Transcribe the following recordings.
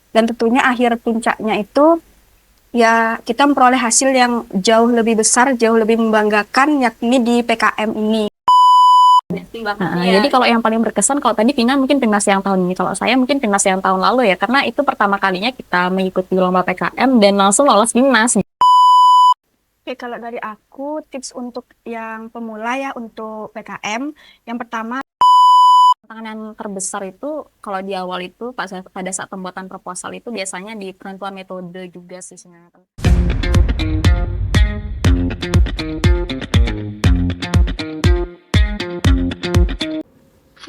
Dan tentunya akhir puncaknya itu ya kita memperoleh hasil yang jauh lebih besar, jauh lebih membanggakan, yakni di PKM ini. Jadi kalau yang paling berkesan, kalau tadi Vina mungkin timnas yang tahun ini, kalau saya mungkin timnas yang tahun lalu ya, karena itu pertama kalinya kita mengikuti lomba PKM dan langsung lolos timnas. Oke, kalau dari aku tips untuk yang pemula ya untuk PKM, yang pertama Tantangan yang terbesar itu kalau di awal itu pada saat pembuatan proposal itu biasanya di penentuan metode juga sih sebenarnya.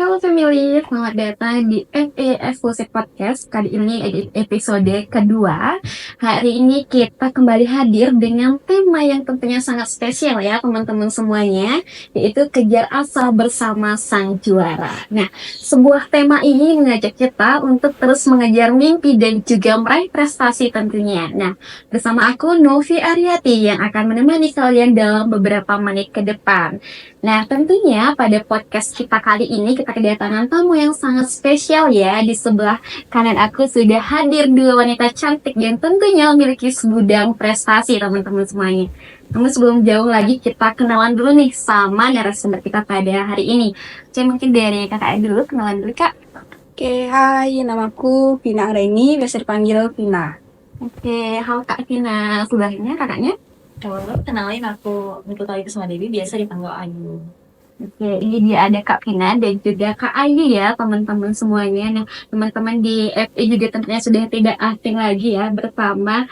Halo family, selamat datang di FE Exclusive Podcast. Kali ini episode kedua. Hari ini kita kembali hadir dengan tema yang tentunya sangat spesial ya teman-teman semuanya, yaitu kejar asa bersama sang juara. Nah, sebuah tema ini mengajak kita untuk terus mengejar mimpi dan juga meraih prestasi tentunya. Nah, bersama aku Novi Aryati yang akan menemani kalian dalam beberapa menit ke depan. Nah, tentunya pada podcast kita kali ini kita kedatangan tamu yang sangat spesial ya. Di sebelah kanan aku sudah hadir dua wanita cantik yang tentunya memiliki segudang prestasi teman-teman semuanya. Namun sebelum jauh lagi kita kenalan dulu nih sama narasumber kita pada hari ini. Oke, mungkin dari kakak dulu, kenalan dulu kak. Oke, hai, namaku Vina Anggraini, biasa dipanggil Vina. Oke, halo kak Vina. Sebelahnya kakaknya? Kalau kenalin aku Nikita Kusuma Dewi, biasa dipanggil Ayu. Oke, ini dia ada Kak Vina dan juga Kak Ayu ya teman-teman semuanya. Nah, teman-teman di FE juga tentunya sudah tidak asing lagi ya bersama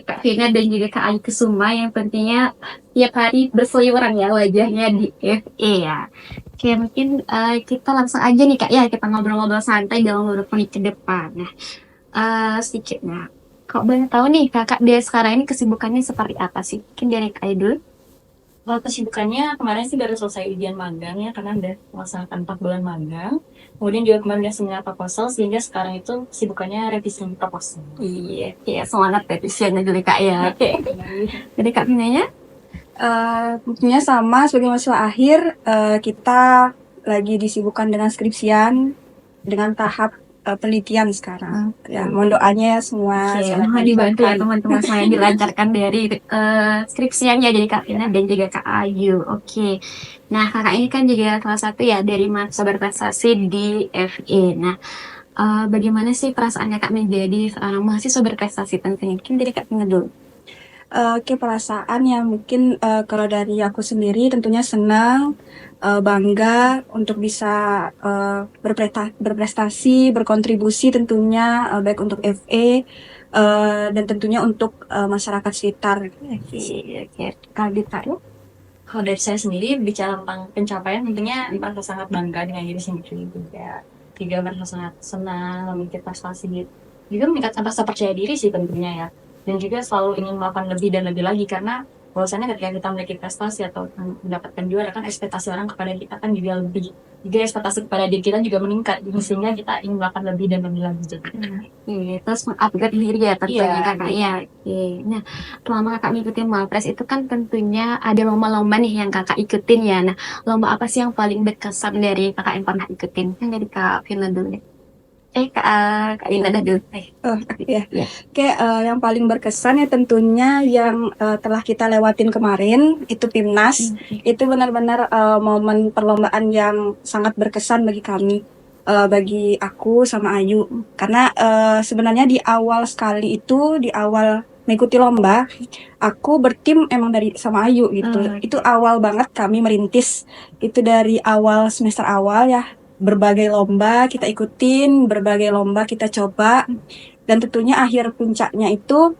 Kak Vina dan juga Kak Ayu Kusuma yang tentunya tiap hari berseliweran ya wajahnya di FE ya. Oke, mungkin kita langsung aja nih Kak ya, kita ngobrol-ngobrol santai dalam beberapa menit ke depan. Nah, sedikit. Nah, kalau boleh tahu nih Kakak dia sekarang ini kesibukannya seperti apa sih? Mungkin dari Kak Ayu dulu. Kalau kesibukannya kemarin sih baru selesai ujian magang ya, karena udah melaksanakan 4 bulan magang. Kemudian juga kemarin udah seminar proposal, sehingga sekarang itu kesibukannya revisi proposal. Iya, ya semangat revisiannya dulu Kak ya. Oke. Jadi Kak Vinanya? Tentunya sama sebagai mahasiswa akhir, kita lagi disibukkan dengan skripsian dengan tahap penelitian sekarang. Ya, mohon doanya ya semua. Oke, Sangat mohon dibantu ya dilancarkan. teman-teman saya dilancarkan dari skripsiannya jadi Kak Vina dan juga Kak Ayu. Oke. Nah, Kakak ini kan juga salah satu ya dari mahasiswa berprestasi di FE. Nah, bagaimana sih perasaan Kakak menjadi seorang mahasiswa berprestasi tentunya? Mungkin dari Kak Vina dulu. Oke, perasaan ya mungkin kalau dari aku sendiri tentunya senang, bangga untuk bisa berprestasi, berkontribusi tentunya baik untuk FE dan tentunya untuk masyarakat sekitar. Oke. Kalau di Kak Ayu? Kalau dari saya sendiri bicara tentang pencapaian, tentunya merasa sangat bangga dengan diri sendiri juga merasa sangat senang memiliki prestasi, juga meningkatkan rasa percaya diri sih tentunya ya, dan juga selalu ingin melakukan lebih dan lebih lagi, karena bahwasannya ketika kita memiliki prestasi atau mendapatkan juara kan ekspektasi orang kepada kita kan juga lebih, juga ekspektasi kepada diri kita juga meningkat, sehingga kita ingin melakukan lebih dan lebih lagi jadi. Iya, terus mengupgrade diri ya tentunya Iya. kakak ya. Oke. Nah, selama kakak ngikutin Mapres itu kan tentunya ada lomba-lomba nih yang kakak ikutin ya. Nah, lomba apa sih yang paling berkesan dari kakak yang pernah ikutin? Kan dari Kak Vina dulu ya. Kak Vina dah dulu. Oh ya, Ya. oke, yang paling berkesan ya tentunya yang telah kita lewatin kemarin itu Timnas. Itu benar-benar momen perlombaan yang sangat berkesan bagi kami, bagi aku sama Ayu. Karena sebenarnya di awal sekali itu, di awal mengikuti lomba, aku bertim emang dari sama Ayu gitu. Itu awal banget kami merintis, itu dari awal semester awal ya. Berbagai lomba kita ikutin, berbagai lomba kita coba, dan tentunya akhir puncaknya itu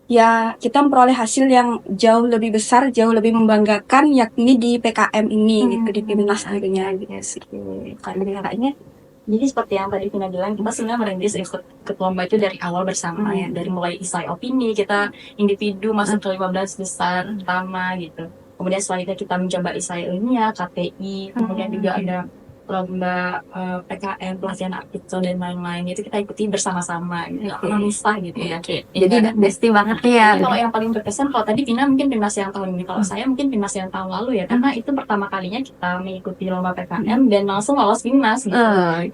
ya kita memperoleh hasil yang jauh lebih besar, jauh lebih membanggakan, yakni di PKM ini gitu, di Timnas tentunya. Kalau dari kakaknya? Jadi seperti yang tadi Vina bilang, kita sebenarnya merintis ikut lomba itu dari awal bersama ya, dari mulai isai opini, kita individu masuk ke 15 besar pertama gitu. Kemudian selanjutnya kita mencoba isai ilmiah, KTI, kemudian juga ada lomba PKM, pelatihan aptitude dan lain-lain, itu kita ikuti bersama-sama gitu, memisah gitu ya. Jadi udah besti banget ya. Jadi kalau yang paling berkesan, kalau tadi Vina mungkin timnas yang tahun ini, kalau saya mungkin timnas yang tahun lalu ya, karena itu pertama kalinya kita mengikuti lomba PKM dan langsung lolos timnas gitu.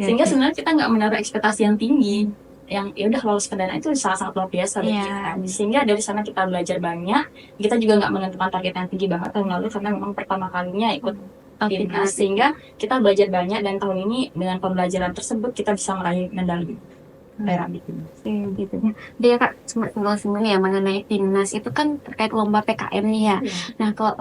Sehingga sebenarnya kita nggak menaruh ekspektasi yang tinggi. yang ya udah lolos pendanaan itu sangat luar biasa bagi Iya. kita. Sehingga dari sana kita belajar banyak. Kita juga nggak menentukan target yang tinggi banget tahun lalu karena memang pertama kalinya ikut timnas, sehingga kita belajar banyak dan tahun ini dengan pembelajaran tersebut kita bisa meraih medali perak gitu. Gitu ya. Dia Kak sempat singgung ya mengenai timnas itu kan terkait lomba PKM nih ya. Nah kalau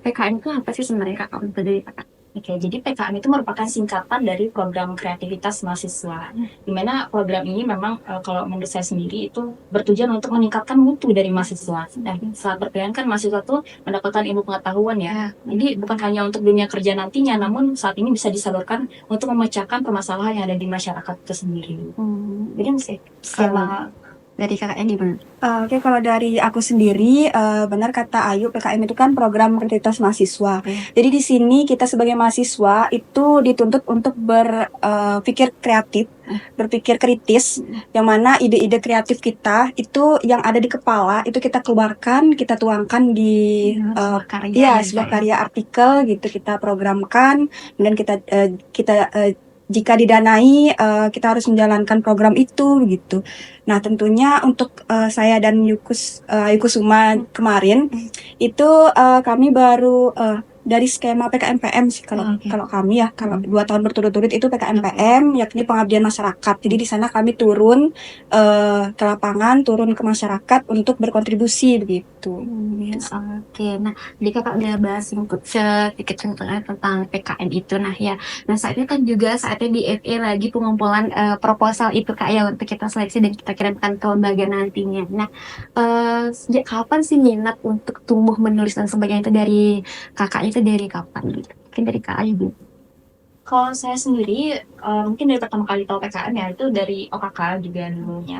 PKM itu apa sih sebenarnya Kak kalau dari Kakak? Oke, jadi PKM itu merupakan singkatan dari program kreativitas mahasiswa. Di mana program ini memang kalau menurut saya sendiri itu bertujuan untuk meningkatkan mutu dari mahasiswa. Dan saat berpilihan kan mahasiswa tuh mendapatkan ilmu pengetahuan ya. Jadi bukan hanya untuk dunia kerja nantinya, namun saat ini bisa disalurkan untuk memecahkan permasalahan yang ada di masyarakat itu sendiri. Jadi sih skema Dari Kakaknya gimana? Oke, kalau dari aku sendiri, benar kata Ayu, PKM itu kan program kreativitas mahasiswa. Jadi di sini kita sebagai mahasiswa itu dituntut untuk berpikir kreatif, berpikir kritis, yang mana ide-ide kreatif kita itu yang ada di kepala itu kita keluarkan, kita tuangkan di sebuah karya. sebuah karya artikel gitu, kita programkan dan jika didanai kita harus menjalankan program itu gitu. Nah, tentunya untuk saya dan Yukusuma kemarin itu kami baru dari skema PKMPM sih kalau kami ya, kalau 2 tahun berturut-turut itu PKMPM yakni pengabdian masyarakat. Jadi di sana kami turun ke lapangan, turun ke masyarakat untuk berkontribusi begitu. Oke, nah jadi Kakak udah bahas sedikit tentang PKM itu. Nah ya, nah saat ini kan juga saatnya di FE lagi pengumpulan proposal itu Kak ya untuk kita seleksi dan kita kirimkan ke lembaga nantinya. Nah sejak kapan sih minat untuk tumbuh menulis dan sebagainya itu dari Kakaknya itu dari kapan gitu? Mungkin dari Kak Ayu dulu. kalau saya sendiri mungkin dari pertama kali tahu PKM ya itu dari OKK juga dulunya.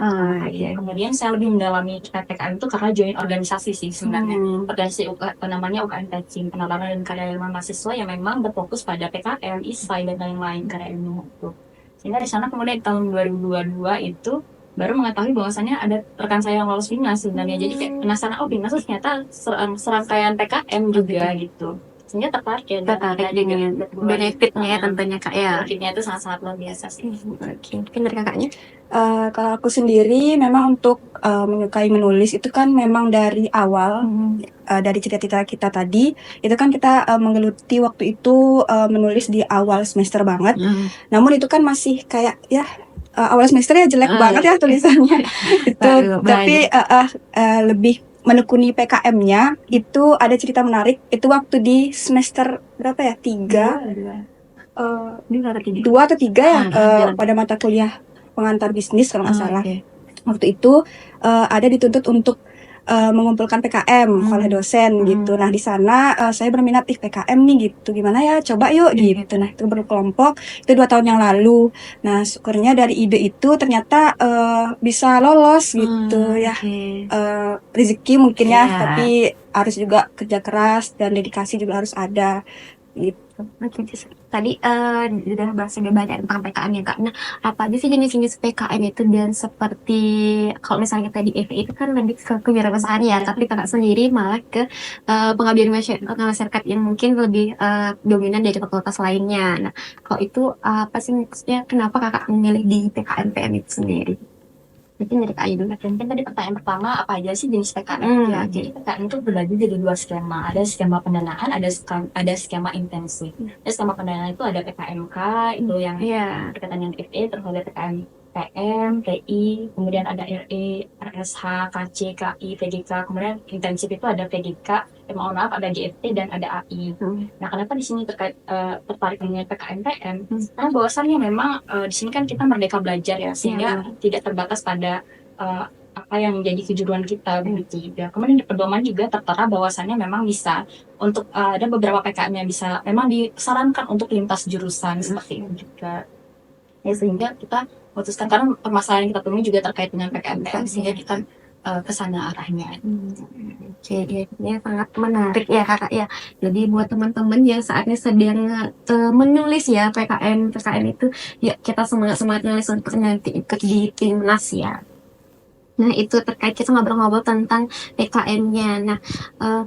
Kemudian saya lebih mendalami PKM itu karena join organisasi sih sebenarnya. Organisasi namanya UKM Teaching, penalaran dan karya ilmu mahasiswa yang memang berfokus pada PKM, ISAI dan lain-lain karya ilmu itu. Sehingga di sana kemudian di tahun 2022 itu baru mengetahui bahwasannya ada rekan saya yang lolos PIMNAS sebenarnya. Jadi kayak penasaran, oh PIMNAS itu ternyata serangkaian PKM juga gitu. Sehingga tertarik ya dengan benefitnya ya tentunya Kak ya. benefitnya itu sangat-sangat luar biasa sih. Oke, mungkin dari Kakaknya? Kalau aku sendiri memang untuk menyukai menulis itu kan memang dari awal dari cita-cita kita tadi itu kan kita menggeluti waktu itu menulis di awal semester banget. Namun itu kan masih kayak ya awal semester ya jelek banget ya tulisannya itu. Tapi lebih menekuni PKM-nya itu ada cerita menarik. Itu waktu di semester berapa ya? 2 atau 3 ya pada mata kuliah pengantar bisnis kalau nggak salah. Waktu itu ada dituntut untuk mengumpulkan PKM oleh dosen gitu. Nah di sana saya berminat PKM nih gitu. Gimana ya? Coba yuk gitu. Nah itu berkelompok. Itu 2 tahun yang lalu. Nah syukurnya dari ide itu ternyata bisa lolos gitu ya. Rezeki mungkin ya. Tapi harus juga kerja keras dan dedikasi juga harus ada gitu. Tadi udah bahas lebih banyak tentang PKM ya Kak. Nah, apa aja sih jenis-jenis PKM itu dan seperti kalau misalnya kita di FE itu kan lebih ke kewirausahaan ya, tapi Kakak sendiri malah ke pengabdian masyarakat yang mungkin lebih dominan dari fakultas lainnya. Nah, kalau itu apa sih maksudnya kenapa Kakak memilih di PKM itu sendiri? Mungkin dari Kak Ayu dulu. Mungkin tadi pertanyaan pertama apa aja sih jenis PKM ya? Jadi PKM itu berbagi jadi 2 skema. Ada skema pendanaan, ada skema intensif. Skema pendanaan itu ada PKMK itu yang berkaitan dengan FE, terus ada PKM PM, TI, kemudian ada RE, RSH, KC, KI, PGK, kemudian intensif itu ada PGK, ada GFT dan ada AI. Nah, kenapa di sini tertarik dengan PKM PM? Karena bahwasannya memang di sini kan kita merdeka belajar ya, sehingga tidak terbatas pada apa yang menjadi kejuruan kita begitu juga. Kemudian di pedoman juga tertera bahwasannya memang bisa untuk ada beberapa PKM yang bisa memang disarankan untuk lintas jurusan seperti itu juga. Ya, sehingga kita memutuskan karena permasalahan yang kita temui juga terkait dengan PKM sehingga kita ke sana arahnya. Oke, ini sangat menarik ya Kakak ya. Jadi buat teman-teman yang saatnya sedang menulis ya PKM itu, ya kita semangat nulis untuk nanti ikut di PIMNAS ya. Nah, itu terkait kita ngobrol-ngobrol tentang PKM-nya. Nah,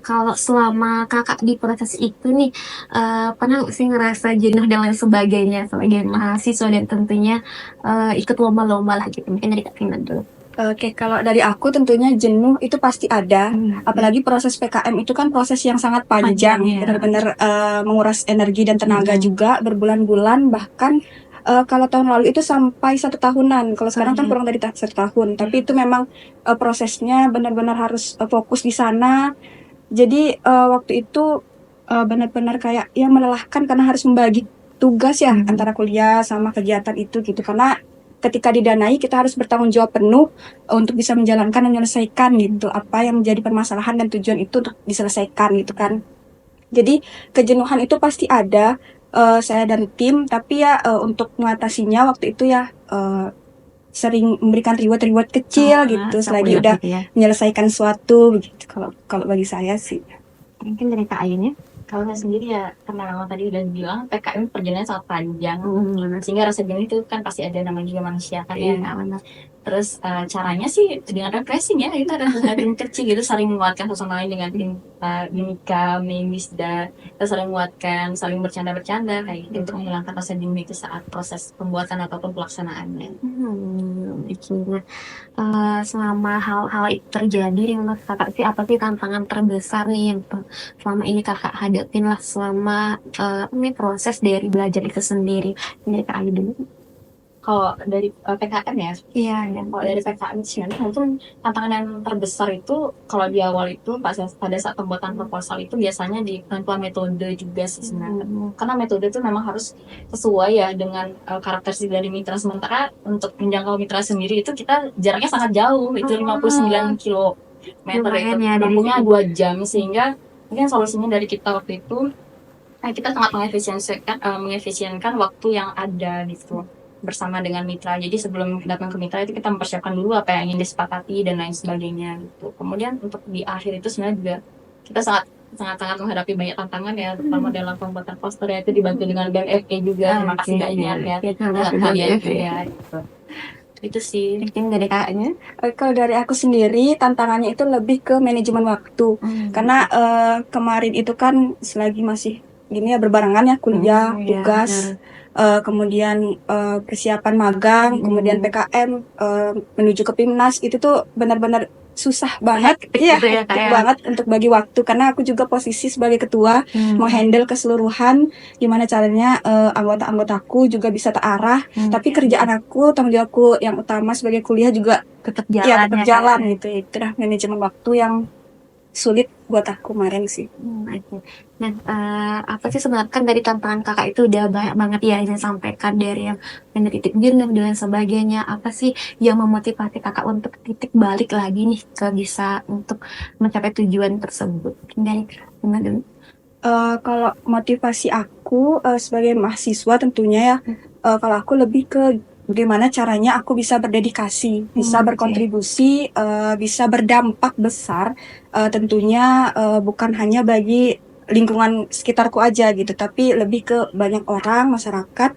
kalau selama kakak di proses itu nih, pernah nggak sih ngerasa jenuh dan lain sebagainya sebagai mahasiswa dan tentunya ikut lomba-lomba lah gitu. Mungkin dari Kak Vina dulu. Oke, kalau dari aku tentunya jenuh itu pasti ada. Apalagi proses PKM itu kan proses yang sangat panjang, Panjang, ya. benar-benar menguras energi dan tenaga Mm-mm. juga berbulan-bulan, bahkan kalau tahun lalu itu sampai 1 tahunan. Kalau sekarang kan kurang dari 1 tahun, tapi itu memang prosesnya benar-benar harus fokus di sana. Jadi waktu itu benar-benar kayak ya melelahkan karena harus membagi tugas ya antara kuliah sama kegiatan itu gitu. Karena ketika didanai kita harus bertanggung jawab penuh untuk bisa menjalankan dan menyelesaikan gitu apa yang menjadi permasalahan dan tujuan itu untuk diselesaikan gitu kan. Jadi kejenuhan itu pasti ada, saya dan tim, tapi ya untuk mengatasinya waktu itu ya sering memberikan reward kecil gitu selagi udah menyelesaikan suatu begitu kalau kalau bagi saya sih. Mungkin dari Kak Ayunnya. Kalau saya sendiri ya, karena memang tadi udah bilang PKM perjalanannya sangat panjang, sehingga rasa jenuh itu kan pasti ada, namanya juga manusia kan ya. Terus caranya sih dengan refreshing ya, itu ada tim kecil gitu, saling menguatkan satu sama lain dengan tim Mimika, Misda, kita saling menguatkan, saling bercanda-bercanda kayak gitu untuk menghilangkan rasa jenuh itu saat proses pembuatan ataupun pelaksanaannya. Selama hal-hal itu terjadi menurut kakak sih apa sih tantangan terbesar nih yang selama ini kakak hadapin lah selama ini proses dari belajar itu sendiri. Ini Kak Ayu dulu. Kalau dari PKM ya, Iya, kalau dari PKM sebenarnya mungkin tantangan yang terbesar itu kalau di awal itu pada saat pembuatan proposal itu biasanya di penentuan metode juga sih sebenarnya. Karena metode itu memang harus sesuai ya dengan karakteristik dari mitra. Sementara untuk menjangkau mitra sendiri itu kita jaraknya sangat jauh, itu 59 kilometer itu tempuhnya 2 jam, sehingga mungkin solusinya dari kita waktu itu kita sangat mengefisienkan waktu yang ada gitu bersama dengan mitra. Jadi sebelum datang ke mitra itu kita mempersiapkan dulu apa yang ingin disepakati dan lain sebagainya gitu. Kemudian untuk di akhir itu sebenarnya juga kita sangat menghadapi banyak tantangan ya, terutama dalam pembuatan poster ya, itu dibantu dengan BMFG juga. Terima kasih banyak ya kalian ya gitu. Itu sih. Mungkin dari kakaknya. Kalau dari aku sendiri tantangannya itu lebih ke manajemen waktu. Karena kemarin itu kan selagi masih gini ya berbarengan ya kuliah, tugas, kemudian kesiapan magang, kemudian PKM menuju ke PIMNAS, itu tuh benar-benar susah banget, Iya, hektik banget untuk bagi waktu. Karena aku juga posisi sebagai ketua, menghandle keseluruhan gimana caranya anggota-anggotaku juga bisa terarah. Tapi kerjaan aku, tanggung jawabku yang utama sebagai kuliah juga tetap tetap jalan gitu. Itu dah manajemen waktu yang sulit buat aku kemarin sih. Nah, apa sih sebenarnya kan dari tantangan kakak itu udah banyak banget ya yang disampaikan, dari yang titik jenuh dan sebagainya. Apa sih yang memotivasi kakak untuk titik balik lagi nih ke bisa untuk mencapai tujuan tersebut? Dari gimana dulu? Kalau motivasi aku sebagai mahasiswa tentunya ya, kalau aku lebih ke bagaimana caranya aku bisa berdedikasi, bisa berkontribusi, bisa berdampak besar, tentunya bukan hanya bagi lingkungan sekitarku aja gitu, tapi lebih ke banyak orang, masyarakat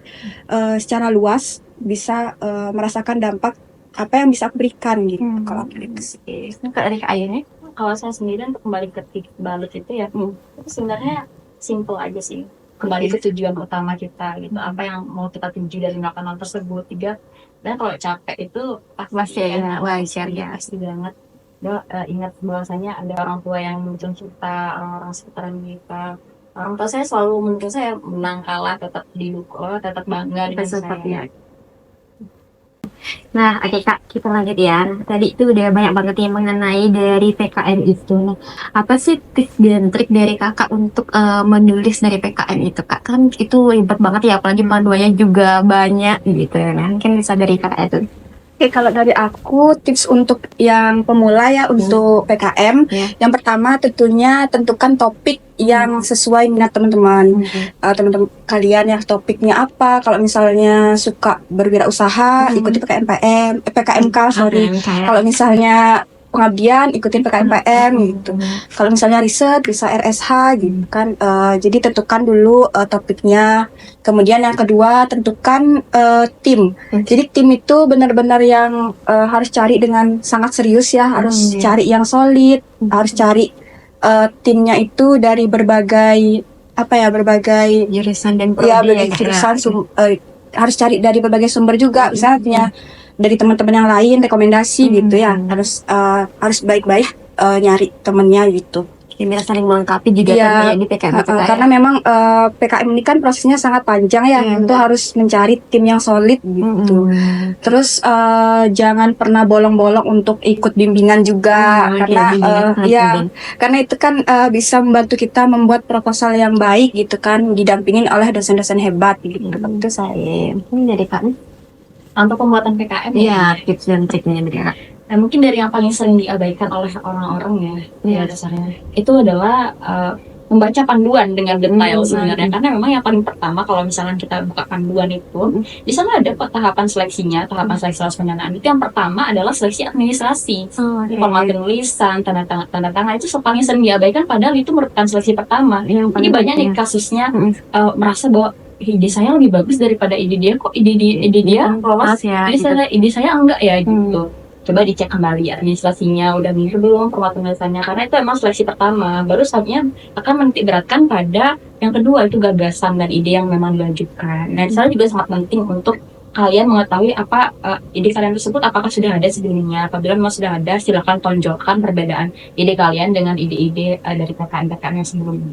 secara luas bisa merasakan dampak apa yang bisa aku berikan gitu. Kalau aku gitu sih. Dari Kak Ayunnya? Kalau saya sendiri untuk kembali ke titik balik itu ya, itu sebenarnya simple aja sih. Kembali ke tujuan utama kita gitu, apa yang mau kita tuju dari melakukan hal tersebut. Dan kalau capek itu pasti ya, wajar ya, pasti banget. Ingat bahwasanya ada orang tua yang menuntun kita, orang-orang sekitaran kita. Orang tua saya selalu menuntun saya menang kalah tetap didukung, tetap bangga dengan saya. Nah, oke Kak, kita lanjut ya. Tadi itu udah banyak banget yang mengenai dari PKM itu. Nah, apa sih tips dan trik dari kakak untuk menulis dari PKM itu, Kak? Kan itu ribet banget ya, apalagi panduannya juga banyak gitu. Nah, mungkin bisa dari kakak itu. Oke, kalau dari aku tips untuk yang pemula ya untuk PKM, yang pertama tentunya tentukan topik yang sesuai minat teman-teman. Teman-teman kalian ya topiknya apa? Kalau misalnya suka berwirausaha, ikuti PKMK, sorry. Kalau misalnya pengabdian ikutin PKMPM gitu. Kalau misalnya riset bisa RSH gitu kan. Jadi tentukan dulu topiknya. Kemudian yang kedua tentukan tim. Jadi tim itu benar-benar yang harus cari dengan sangat serius ya, harus cari yang solid, harus cari timnya itu dari berbagai berbagai Jurusan dan ya prodi berbagai Kak, jurusan harus cari dari berbagai sumber juga, misalnya dari teman-teman yang lain rekomendasi gitu ya, harus baik-baik nyari temennya gitu. Jadi biar saling melengkapi juga Iya, tentunya di PKM kita karena ya. memang PKM ini kan prosesnya sangat panjang ya, itu harus mencari tim yang solid gitu. Terus jangan pernah bolong-bolong untuk ikut bimbingan juga, karena karena itu kan bisa membantu kita membuat proposal yang baik gitu kan, didampingin oleh dosen-dosen hebat gitu. Itu saya. Ini dari Kak. Untuk pembuatan PKM Iya, tips dan triknya dari Kak. Nah, mungkin dari yang paling sering diabaikan oleh orang-orang ya dasarnya itu adalah membaca panduan dengan detail sebenarnya, karena memang yang paling pertama kalau misalnya kita buka panduan itu di sana ada kok tahapan seleksinya, tahapan seleksi lulus pendanaan. Itu yang pertama adalah seleksi administrasi, formal penulisan, tanda tangan itu paling sering diabaikan, padahal itu merupakan seleksi pertama. Jadi banyak nih kasusnya merasa bahwa ide saya lebih bagus daripada ide dia, kok ide dia lolos, ide saya enggak ya gitu. Coba dicek kembali administrasinya udah mirip belum, format penulisannya, karena itu emang seleksi pertama. Baru saatnya akan menitik beratkan pada yang kedua, itu gagasan dan ide yang memang dilanjutkan. Nah, di sana juga sangat penting untuk kalian mengetahui apa ide kalian tersebut apakah sudah ada sebelumnya. Apabila memang sudah ada, silakan tonjolkan perbedaan ide kalian dengan ide-ide dari PKM yang sebelumnya.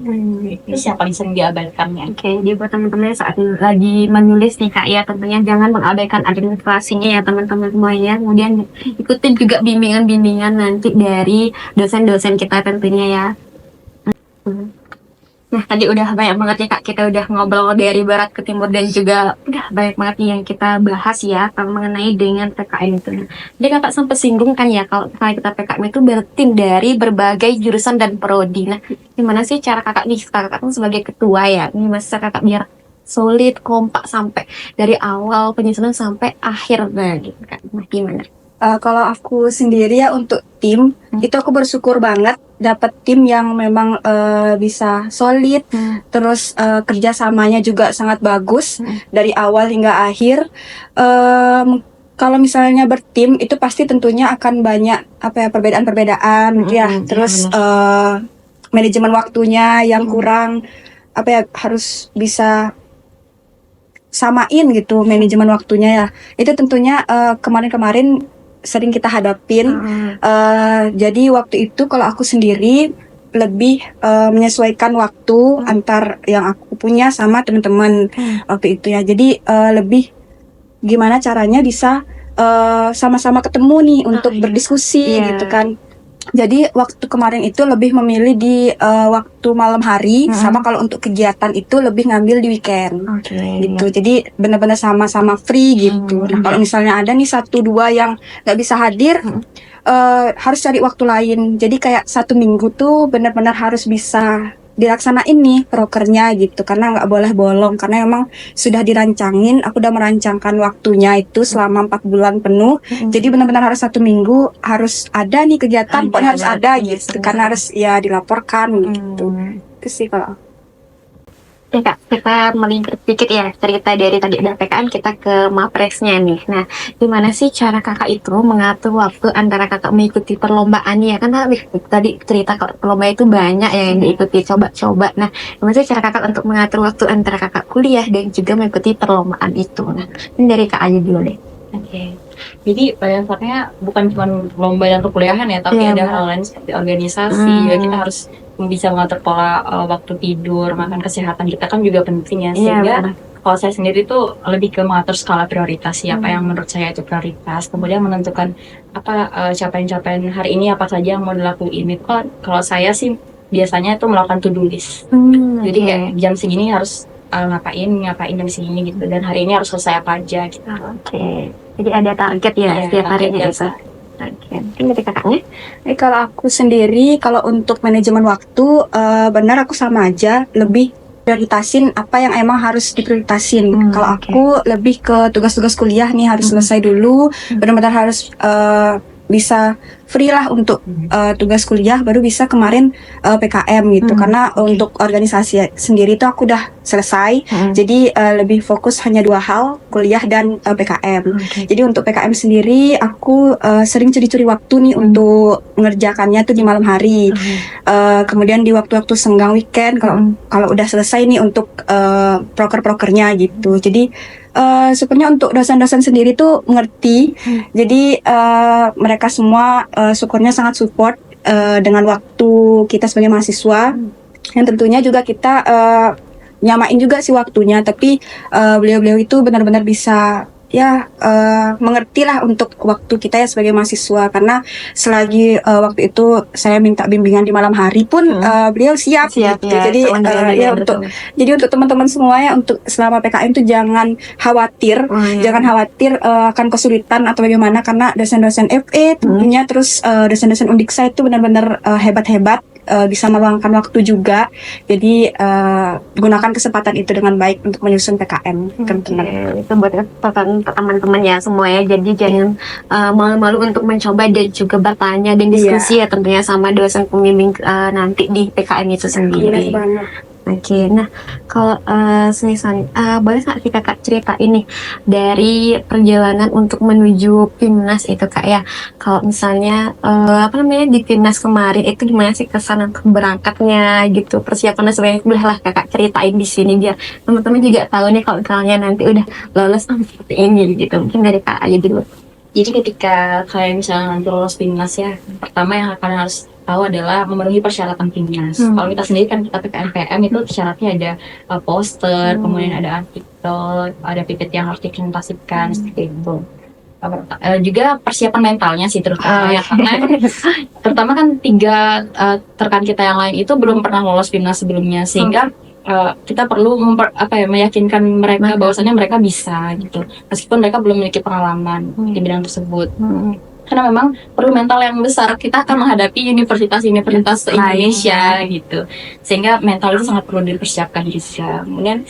Itu yang paling sering diabaikannya. Oke, jadi buat teman-teman saat lagi menulis nih Kak ya, tentunya jangan mengabaikan administrasinya ya teman-teman semuanya. Kemudian ikutin juga bimbingan-bimbingan nanti dari dosen-dosen kita tentunya ya. Nah, tadi udah banyak banget ya Kak, kita udah ngobrol dari barat ke timur dan juga udah banyak banget nih yang kita bahas ya mengenai dengan PKM itu. Nah, jadi Kakak sempat singgung kan ya kalau kita PKM itu bertim dari berbagai jurusan dan prodi. Nah, gimana sih cara Kakak nih, Kakak kan sebagai ketua ya, gimana sih Kakak biar solid, kompak sampai dari awal penyusunan sampai akhir gitu Kak. Nah, gimana? Kalau aku sendiri ya untuk tim, itu aku bersyukur banget dapat tim yang memang bisa solid, terus kerjasamanya juga sangat bagus dari awal hingga akhir. Kalau misalnya bertim itu pasti tentunya akan banyak perbedaan-perbedaan gitu ya. Terus manajemen waktunya yang kurang harus bisa samain gitu manajemen waktunya ya. Itu tentunya kemarin-kemarin sering kita hadapin. Jadi waktu itu kalau aku sendiri lebih menyesuaikan waktu antar yang aku punya sama teman-teman waktu itu ya. Jadi lebih gimana caranya bisa sama-sama ketemu nih untuk berdiskusi gitu kan. Jadi waktu kemarin itu lebih memilih di waktu malam hari, sama kalau untuk kegiatan itu lebih ngambil di weekend gitu. Jadi benar-benar sama-sama free gitu. Nah kalau misalnya ada nih 1-2 yang nggak bisa hadir, harus cari waktu lain. Jadi kayak 1 minggu tuh benar-benar harus bisa dilaksanain nih prokernya gitu, karena nggak boleh bolong, karena memang sudah dirancangin, aku udah merancangkan waktunya itu selama 4 bulan penuh. Jadi benar-benar harus 1 minggu harus ada nih kegiatan, pokoknya harus ada gitu, karena harus ya dilaporkan gitu. Itu sih kalau Ya Kak, kita melingkar sedikit ya cerita dari tadi ada PKM kita ke Mapresnya nih. Nah, gimana sih cara Kakak itu mengatur waktu antara Kakak mengikuti perlombaan ya? Kan tadi cerita kalau perlombaan itu banyak ya yang diikuti, coba-coba. Nah, gimana sih cara Kakak untuk mengatur waktu antara Kakak kuliah dan juga mengikuti perlombaan itu? Nah, ini dari Kak aja dulu deh. Oke. Jadi pada dasarnya bukan cuma lomba dan perkuliahan ya, tapi ada hal lain seperti organisasi. Ya kita harus bisa mengatur pola waktu tidur, makan, kesehatan kita kan juga penting ya. Sehingga kalau saya sendiri tuh lebih ke mengatur skala prioritas, apa yang menurut saya itu prioritas. Kemudian menentukan apa capaian-capaian hari ini apa saja yang mau dilakuin. Itu kalau saya sih biasanya itu melakukan to-do list. Jadi kayak jam segini harus ngapain jam segini gitu, dan hari ini harus selesai apa aja gitu. Jadi ada target ya setiap harinya itu. Mungkin dari Kakaknya? Kalau aku sendiri, kalau untuk manajemen waktu, benar aku sama aja, lebih prioritasin apa yang emang harus diprioritasin. Kalau aku lebih ke tugas-tugas kuliah nih harus selesai dulu, benar-benar harus bisa free lah untuk tugas kuliah, baru bisa kemarin PKM gitu. Karena untuk organisasi sendiri tuh aku udah selesai, jadi lebih fokus hanya 2 hal, kuliah dan PKM. Jadi untuk PKM sendiri aku sering curi-curi waktu nih untuk mengerjakannya tuh di malam hari. Kemudian di waktu-waktu senggang weekend kalau udah selesai nih untuk proker-prokernya gitu. Jadi syukurnya untuk dosen-dosen sendiri tuh mengerti. Jadi mereka semua syukurnya sangat support dengan waktu kita sebagai mahasiswa. Yang tentunya juga kita nyamain juga sih waktunya, tapi beliau-beliau itu benar-benar bisa mengerti lah untuk waktu kita ya sebagai mahasiswa, karena selagi waktu itu saya minta bimbingan di malam hari pun beliau siap gitu. ya. Jadi Betul. untuk teman-teman semua ya, untuk selama PKM itu jangan khawatir, akan kesulitan atau bagaimana, karena dosen-dosen FE tentunya, terus dosen-dosen Undiksa itu benar-benar hebat-hebat, bisa meluangkan waktu juga. Jadi gunakan kesempatan itu dengan baik untuk menyusun PKM. Itu buat teman-teman ya semua ya. Jadi jangan malu-malu untuk mencoba dan juga bertanya dan diskusi ya tentunya sama dosen pembimbing nanti di PKM itu sendiri. Benar banget. Oke, nah kalau semisal boleh nggak sih kakak cerita ini dari perjalanan untuk menuju Pimnas itu kak ya? Kalau misalnya di Pimnas kemarin itu gimana sih kesan untuk berangkatnya gitu, persiapannya sebenarnya bolehlah kakak ceritain di sini biar teman-teman juga tahu nih kalau misalnya nanti udah lolos seperti ini gitu. Mungkin dari kak aja dulu. Jadi ketika kalian misalnya nanti lolos Pimnas ya, pertama yang kalian harus tahu adalah memenuhi persyaratan Pimnas. Kalau kita sendiri kan, kita PKMPM itu syaratnya ada poster, kemudian ada artikel, ada PPT yang harus dipresentasikan, seperti itu. Juga persiapan mentalnya sih terutama ya, karena terutama kan 3 rekan kita yang lain itu belum pernah lolos Pimnas sebelumnya, sehingga kita perlu meyakinkan mereka bahwasannya mereka bisa gitu, meskipun mereka belum memiliki pengalaman di bidang tersebut. Karena memang perlu mental yang besar, kita akan menghadapi universitas-universitas Indonesia gitu, sehingga mental itu sangat perlu dipersiapkan juga. Kemudian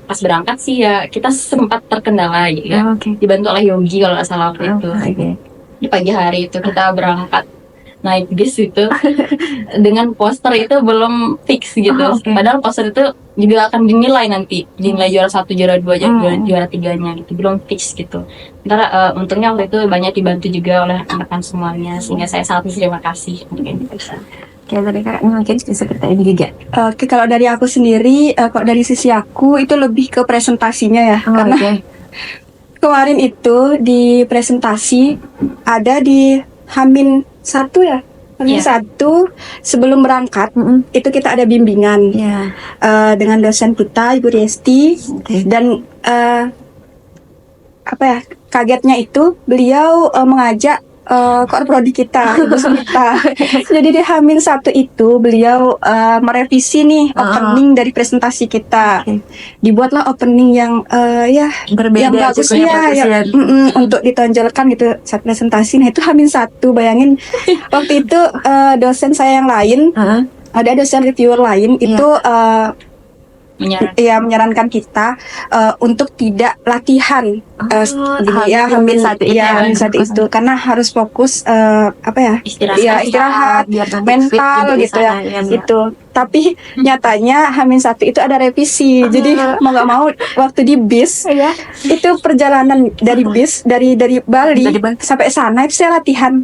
pas berangkat sih ya kita sempat terkendala ya, dibantu oleh Yogi kalau nggak salah waktu itu. Di pagi hari itu kita berangkat naik bis itu dengan poster itu belum fix gitu. Padahal poster itu juga akan dinilai nanti, dinilai juara 1, juara 2, juara 3-nya gitu, belum fix gitu. Ntar untungnya waktu itu banyak dibantu juga oleh rekan semuanya, sehingga saya sangat berterima kasih untuk ini. Oke, dari kakak mungkin bisa ceritain juga. Oke, kalau dari aku sendiri, kalau dari sisi aku itu lebih ke presentasinya ya, karena kemarin itu di presentasi ada di H-1 ya, H-1 sebelum berangkat itu kita ada bimbingan dengan dosen kita Ibu Riesti, dan kagetnya itu beliau mengajak koorprodi kita, Ibu Smita. Jadi di H-1 itu beliau merevisi nih opening dari presentasi kita. Dibuatlah opening yang berbeda, yang bagus ya, untuk ditonjolkan gitu saat presentasi. Nah itu H-1, bayangin waktu itu dosen saya yang lain, ada dosen reviewer lain itu menyarankan kita untuk tidak latihan H-1 itu, karena harus fokus istirahat mental gitu ya, gitu. Tapi nyatanya H-1 itu ada revisi. Jadi mau nggak mau waktu di bis itu perjalanan dari bis dari Bali sampai sana itu saya latihan.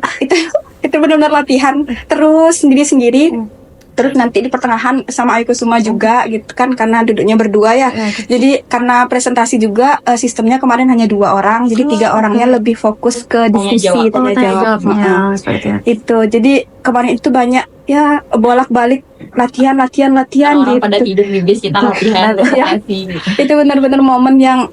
Itu benar-benar latihan terus sendiri-sendiri. Terus nanti di pertengahan sama Aiko Suma juga gitu kan, karena duduknya berdua ya. Jadi karena presentasi juga sistemnya kemarin hanya 2 orang, jadi 3 orangnya lebih fokus ke diskusi, tanya jawab. Itu jadi kemarin itu banyak ya bolak-balik latihan gitu. Pada tidur di bis kita latihan. Itu benar-benar momen yang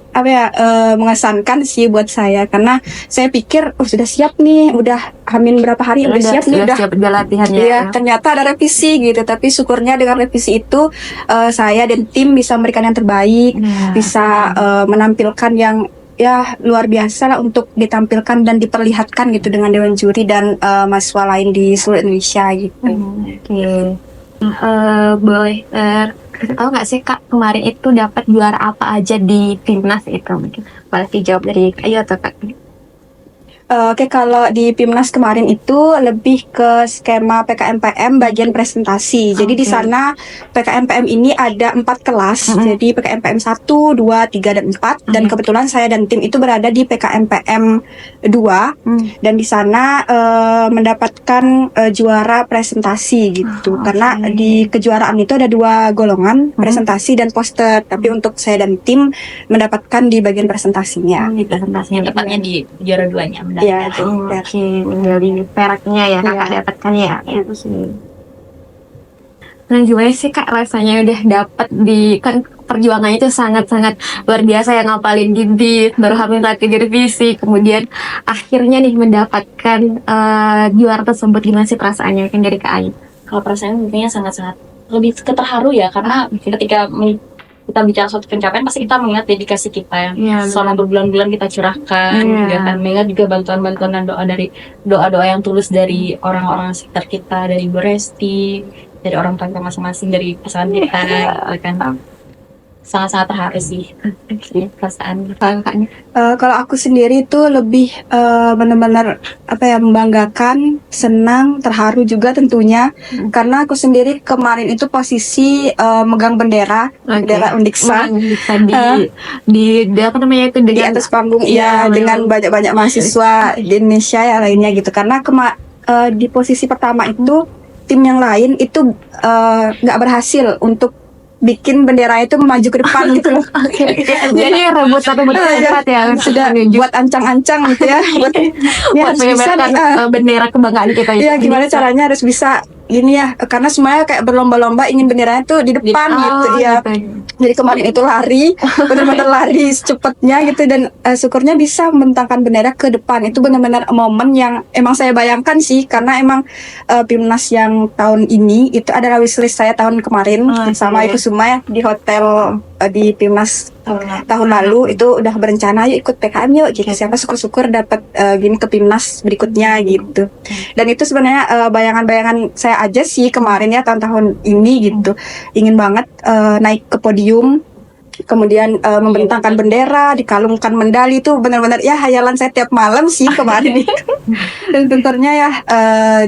mengesankan sih buat saya, karena saya pikir sudah siap nih, udah hamin berapa hari udah siap nih, udah latihannya. Iya, ternyata ada revisi gitu. Tapi syukurnya dengan revisi itu saya dan tim bisa memberikan yang terbaik, bisa menampilkan yang luar biasa lah untuk ditampilkan dan diperlihatkan gitu dengan dewan juri dan mahasiswa lain di seluruh Indonesia gitu. Boleh tahu nggak sih kak, kemarin itu dapat juara apa aja di Pimnas itu? Mungkin boleh dijawab dari Ayu atau kak? Oke, kalau di PIMNAS kemarin itu lebih ke skema PKMPM bagian presentasi. Jadi di Oke. sana PKMPM ini ada 4 kelas. Mm-mm. Jadi PKMPM 1, 2, 3, dan 4. Dan Oke. kebetulan saya dan tim itu berada di PKMPM 2. Dan di sana mendapatkan juara presentasi gitu. Oke. Karena di kejuaraan itu ada 2 golongan, presentasi dan poster. Tapi untuk saya dan tim mendapatkan di bagian presentasinya. Di presentasinya Tepatnya di juara 2-nya Iya, mendapatkan. itu. Oke, dari peraknya ya kakak Iya. dapatkan ya. Iya. Itu sih. Nah gimana sih kak rasanya udah dapat di kan perjuangannya itu sangat-sangat luar biasa ya, ngapalin di beat, baru hamil latihan di revisi, kemudian akhirnya nih mendapatkan juara tersebut. Gimana sih perasaannya kan dari Kak Ayu? Kalau perasaan tentunya sangat-sangat lebih keterharu ya, karena ketika kita bicara suatu pencapaian pasti kita mengingat dedikasi kita yang Iya, selama berbulan-bulan kita curahkan, Iya. juga kan mengingat juga bantuan-bantuan dan doa-doa yang tulus dari orang-orang sekitar kita, dari Bu Resti, dari orang tua kita masing-masing, dari pasangan kita, gitu kan. Sangat-sangat terharu sih perasaan. Kakaknya. Kalau aku sendiri tuh lebih benar-benar membanggakan, senang, terharu juga tentunya. Karena aku sendiri kemarin itu posisi megang bendera Undiksa Bisa di apa namanya itu di dengan atas panggung, Iya, dengan banyak-banyak mahasiswa di Indonesia ya lainnya gitu. Karena di posisi pertama itu tim yang lain itu nggak berhasil untuk bikin bendera itu maju ke depan gitu loh. jadi rebutan tempat ya Sudah buat ancang-ancang gitu ya. Buat buat harus bisa mengibarkan nih, bendera kebanggaan kita iya, gimana caranya harus bisa gini ya, karena semuanya kayak berlomba-lomba ingin benderanya tuh di depan gitu ya. Jadi kemarin itu lari, benar-benar lari secepatnya gitu, dan syukurnya bisa membentangkan bendera ke depan. Itu benar-benar momen yang emang saya bayangkan sih, karena emang PIMNAS yang tahun ini itu adalah wishlist saya tahun kemarin sama Ibu Suma ya, di hotel di PIMNAS tahun lalu itu udah berencana yuk ikut PKM yuk gitu. Siapa syukur-syukur dapat gini ke PIMNAS berikutnya gitu. Dan itu sebenarnya bayangan-bayangan saya aja sih kemarin ya, tahun-tahun ini gitu. Ingin banget naik ke podium, kemudian membentangkan bendera, dikalungkan medali. Itu benar-benar ya hayalan saya tiap malam sih kemarin itu. Dan tentunya ya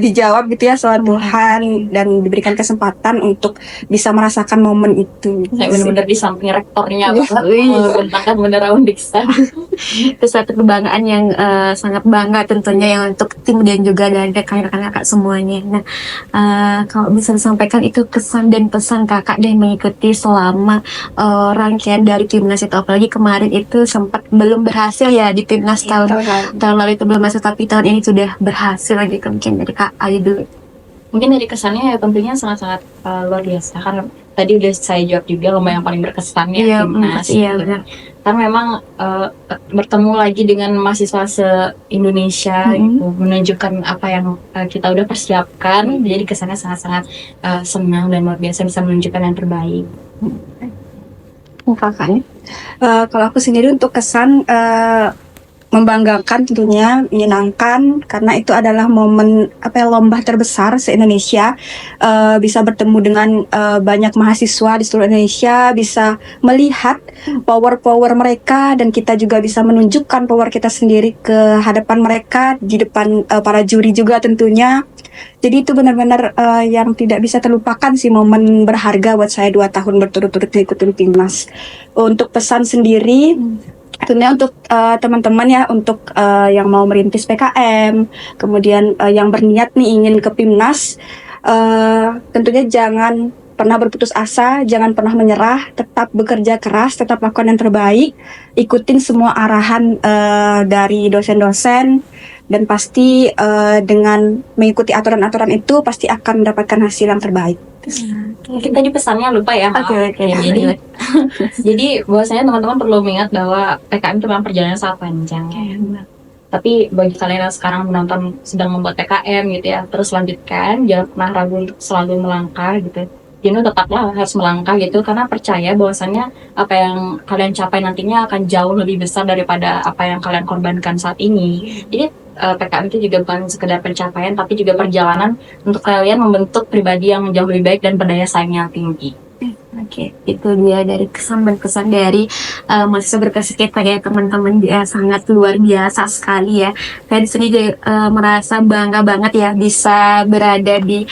dijawab gitu ya sama Tuhan, dan diberikan kesempatan untuk bisa merasakan momen itu. Saya benar-benar di samping rektornya Iya. banget membentangkan bendera Undiksa. itu suatu kebanggaan yang sangat bangga tentunya yang untuk tim dan juga dari rekan-rekan kakak semuanya. Nah kalau bisa disampaikan itu kesan dan pesan kakak dan mengikuti selama rangkaian dari PIMNAS itu, apalagi kemarin itu sempat belum berhasil ya di PIMNAS tahun lalu itu belum masuk, tapi tahun ini sudah berhasil gitu. Mungkin dari Kak Ayu dulu. Mungkin dari kesannya ya tentunya sangat-sangat luar biasa, karena tadi udah saya jawab juga lomba yang paling berkesan ya Iya, PIMNAS. iya benar. Karena memang bertemu lagi dengan mahasiswa se-Indonesia gitu, menunjukkan apa yang kita udah persiapkan. Jadi kesannya sangat-sangat senang dan luar biasa bisa menunjukkan yang terbaik. Kakaknya. Kalau aku sendiri untuk kesan membanggakan tentunya, menyenangkan, karena itu adalah momen lomba terbesar se-Indonesia. Bisa bertemu dengan banyak mahasiswa di seluruh Indonesia, bisa melihat power mereka, dan kita juga bisa menunjukkan power kita sendiri ke hadapan mereka, di depan para juri juga tentunya. Jadi itu benar-benar yang tidak bisa terlupakan sih, momen berharga buat saya 2 tahun berturut-turut ikutin PIMNAS. Untuk pesan sendiri, tentunya untuk teman-teman ya, untuk yang mau merintis PKM, kemudian yang berniat nih ingin ke PIMNAS, tentunya jangan pernah berputus asa, jangan pernah menyerah, tetap bekerja keras, tetap lakukan yang terbaik, ikutin semua arahan dari dosen-dosen, dan pasti dengan mengikuti aturan-aturan itu pasti akan mendapatkan hasil yang terbaik. Mungkin tadi pesannya lupa ya, maaf. Oke. Jadi bahwasanya teman-teman perlu mengingat bahwa PKM itu memang perjalanan sangat panjang. Tapi bagi kalian yang sekarang menonton sedang membuat PKM gitu ya, terus lanjutkan, jangan pernah ragu untuk selalu melangkah gitu. Jadi tetaplah harus melangkah gitu, karena percaya bahwasannya apa yang kalian capai nantinya akan jauh lebih besar daripada apa yang kalian korbankan saat ini. Jadi PKM itu juga bukan sekedar pencapaian, tapi juga perjalanan untuk kalian membentuk pribadi yang jauh lebih baik dan berdaya saing yang tinggi. Oke, itu dia dari kesan dan kesan dari mahasiswa berkelas kita ya teman-teman, dia sangat luar biasa sekali ya. Saya di sini juga merasa bangga banget ya bisa berada di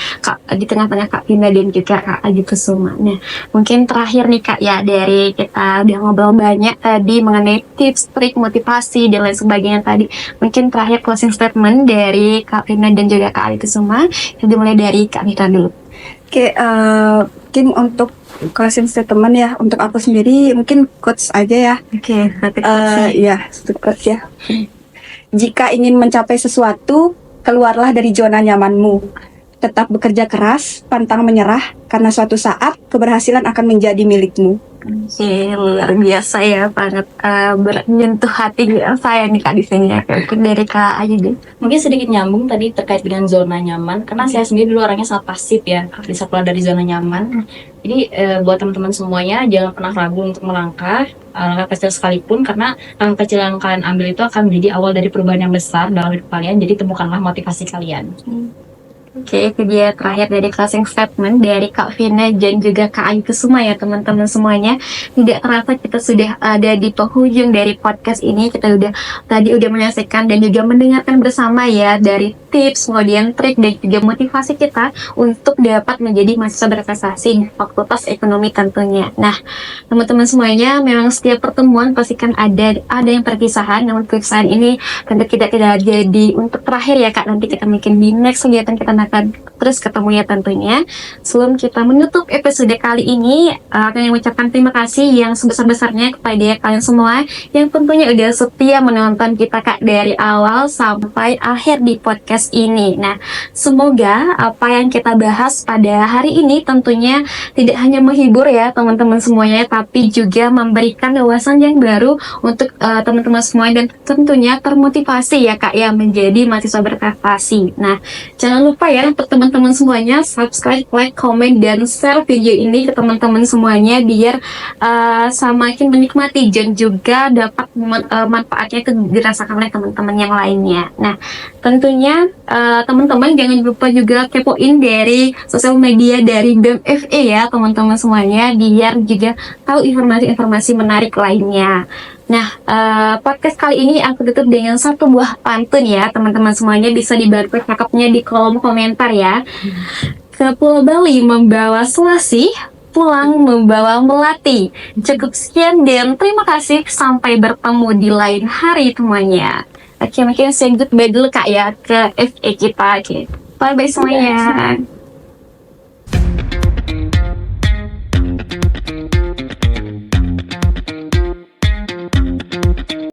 tengah-tengah Kak Vina dan juga Kak Ayu Kusuma. Nah, mungkin terakhir nih Kak ya, dari kita udah ngobrol banyak tadi mengenai tips, trik, motivasi dan lain sebagainya tadi. Mungkin terakhir closing statement dari Kak Vina dan juga Kak Ayu Kusuma. Kita mulai dari Kak Vina dulu. Oke, mungkin untuk closing statement ya, untuk aku sendiri mungkin quotes aja ya. Oke, Ya, quotes ya. Jika ingin mencapai sesuatu, keluarlah dari zona nyamanmu. Tetap bekerja keras, pantang menyerah, karena suatu saat keberhasilan akan menjadi milikmu. Oke, luar biasa ya, banget menyentuh hati saya nih Kak di sini ya. Mungkin dari Kak Ayu deh. Mungkin sedikit nyambung tadi terkait dengan zona nyaman, karena saya sendiri dulu orangnya sangat pasif ya, bisa keluar dari zona nyaman. Jadi buat teman-teman semuanya, jangan pernah ragu untuk melangkah, langkah kecil sekalipun, karena langkah kecil yang kalian ambil itu akan menjadi awal dari perubahan yang besar dalam hidup kalian. Jadi temukanlah motivasi kalian. Oke, itu dia terakhir dari closing statement dari Kak Vina dan juga Kak Ayu Kusuma ya teman-teman semuanya. Tidak terasa kita sudah ada di penghujung dari podcast ini. Kita tadi udah menyaksikan dan juga mendengarkan bersama ya dari tips, kemudian trik dan juga motivasi kita untuk dapat menjadi mahasiswa berprestasi di Fakultas Ekonomi tentunya. Nah, teman-teman semuanya, memang setiap pertemuan pasti kan ada yang perpisahan, namun perpisahan ini tentu tidak jadi untuk terakhir ya Kak. Nanti kita mungkin di next kegiatan kita akan terus ketemu ya tentunya. Sebelum kita menutup episode kali ini, akan mengucapkan terima kasih yang sebesar-besarnya kepada kalian semua yang tentunya udah setia menonton kita Kak dari awal sampai akhir di podcast ini. Nah, semoga apa yang kita bahas pada hari ini tentunya tidak hanya menghibur ya teman-teman semuanya, tapi juga memberikan wawasan yang baru untuk teman-teman semua dan tentunya termotivasi ya Kak ya menjadi mahasiswa berprestasi. Nah, jangan lupa ya untuk teman-teman semuanya subscribe, like, komen, dan share video ini ke teman-teman semuanya biar semakin menikmati dan juga dapat manfaatnya itu dirasakan oleh teman-teman yang lainnya. Nah, tentunya teman-teman jangan lupa juga kepoin dari sosial media dari BEM FE ya teman-teman semuanya biar juga tahu informasi-informasi menarik lainnya. Nah, podcast kali ini aku tutup dengan satu buah pantun ya teman-teman semuanya, bisa dibantu cakepnya di kolom komentar ya. Ke Pulau Bali membawa Selasih, pulang membawa Melati. Cukup sekian dan terima kasih, sampai bertemu di lain hari semuanya. Oke, mungkin say goodbye dulu Kak ya ke FE kita. Oke, bye-bye semuanya.